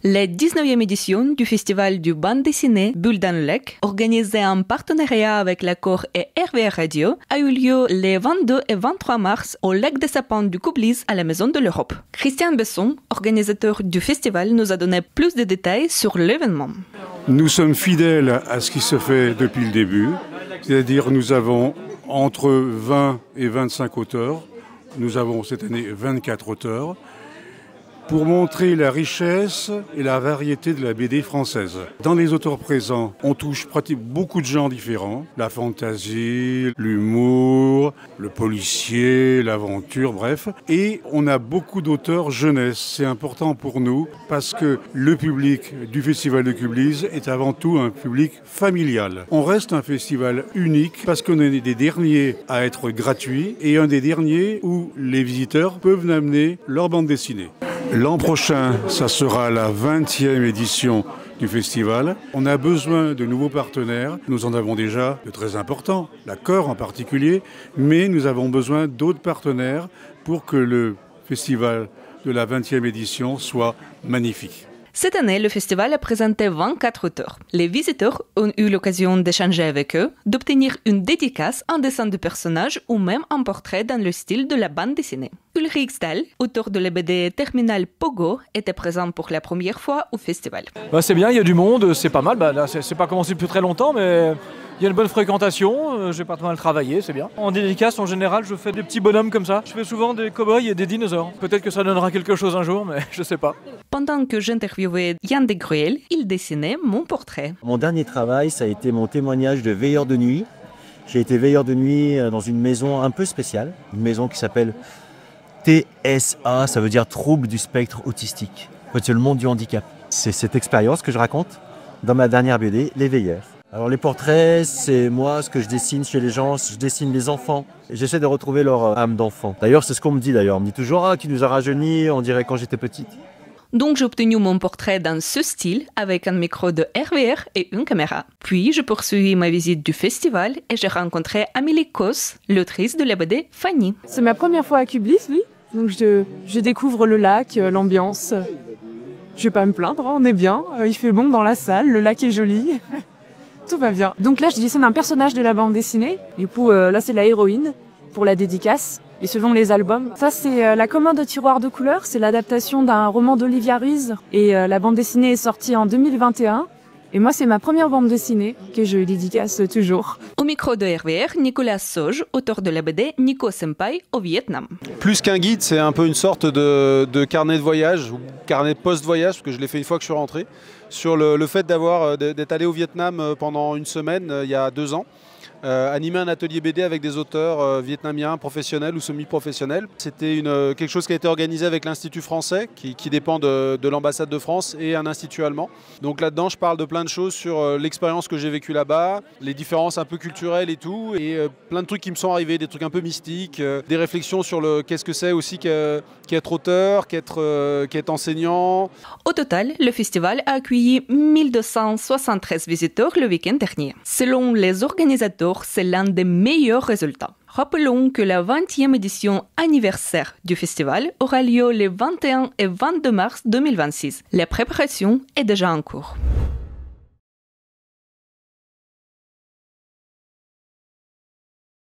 La 19e édition du festival du bande dessinée Bulle dans le lac, organisée en partenariat avec l'Accord et RVR Radio, a eu lieu les 22 et 23 mars au lac des Sapins du Coublis à la Maison de l'Europe. Christian Besson, organisateur du festival, nous a donné plus de détails sur l'événement. Nous sommes fidèles à ce qui se fait depuis le début, c'est-à-dire nous avons entre 20 et 25 auteurs. Nous avons cette année 24 auteurs pour montrer la richesse et la variété de la BD française. Dans les auteurs présents, on touche pratiquement beaucoup de genres différents. La fantaisie, l'humour, le policier, l'aventure, bref. Et on a beaucoup d'auteurs jeunesse. C'est important pour nous parce que le public du Festival de Kublis est avant tout un public familial. On reste un festival unique parce qu'on est des derniers à être gratuits et un des derniers où les visiteurs peuvent amener leur bande dessinée. L'an prochain, ça sera la 20e édition du festival. On a besoin de nouveaux partenaires. Nous en avons déjà de très importants, l'Accord en particulier, mais nous avons besoin d'autres partenaires pour que le festival de la 20e édition soit magnifique. Cette année, le festival a présenté 24 auteurs. Les visiteurs ont eu l'occasion d'échanger avec eux, d'obtenir une dédicace, un dessin de personnage ou même un portrait dans le style de la bande dessinée. Ulrich Stahl, auteur de la BD Terminal Pogo, était présent pour la première fois au festival. C'est bien, il y a du monde, c'est pas mal. Là, c'est pas commencé depuis très longtemps, mais il y a une bonne fréquentation, j'ai pas mal travaillé, c'est bien. En dédicace, en général, je fais des petits bonhommes comme ça. Je fais souvent des cow-boys et des dinosaures. Peut-être que ça donnera quelque chose un jour, mais je sais pas. Pendant que j'interviewais Yann Desgruel, il dessinait mon portrait. Mon dernier travail, ça a été mon témoignage de veilleur de nuit. J'ai été veilleur de nuit dans une maison un peu spéciale, une maison qui s'appelle TSA, ça veut dire trouble du spectre autistique. En fait, c'est le monde du handicap. C'est cette expérience que je raconte dans ma dernière BD, Les Veilleurs. Alors les portraits, c'est moi, ce que je dessine chez les gens, je dessine les enfants. J'essaie de retrouver leur âme d'enfant. D'ailleurs, c'est ce qu'on me dit d'ailleurs. On me dit toujours « Ah, tu nous as rajeunis, on dirait quand j'étais petite ». Donc j'ai obtenu mon portrait dans ce style avec un micro de RVR et une caméra. Puis je poursuivis ma visite du festival et j'ai rencontré Amélie Kos, l'autrice de la BD Fanny. C'est ma première fois à Kublis, oui. Donc je découvre le lac, l'ambiance. Je vais pas me plaindre, on est bien. Il fait bon dans la salle, le lac est joli. Tout va bien. Donc là, je dessine un personnage de la bande dessinée. Du coup, là, c'est la héroïne pour la dédicace. Et selon les albums. Ça, c'est La commode de tiroir de couleurs. C'est l'adaptation d'un roman d'Olivia Ruiz. Et la bande dessinée est sortie en 2021. Et moi, c'est ma première bande dessinée que je dédicace toujours. Au micro de RVR, Nicolas Sauge, auteur de la BD Nico Senpai au Vietnam. Plus qu'un guide, c'est un peu une sorte de carnet de voyage, ou carnet post-voyage, parce que je l'ai fait une fois que je suis rentré, sur le fait d'être allé au Vietnam pendant une semaine, il y a 2 ans. Animer un atelier BD avec des auteurs vietnamiens professionnels ou semi-professionnels. C'était quelque chose qui a été organisé avec l'Institut français, qui dépend de l'ambassade de France, et un institut allemand. Donc là-dedans, je parle de plein de choses sur l'expérience que j'ai vécue là-bas, les différences un peu culturelles et tout, et plein de trucs qui me sont arrivés, des trucs un peu mystiques, des réflexions sur qu'est-ce que c'est aussi qu'être auteur, qu'être enseignant. Au total, le festival a accueilli 1273 visiteurs le week-end dernier. Selon les organisateurs, c'est l'un des meilleurs résultats. Rappelons que la 20e édition anniversaire du festival aura lieu les 21 et 22 mars 2026. La préparation est déjà en cours.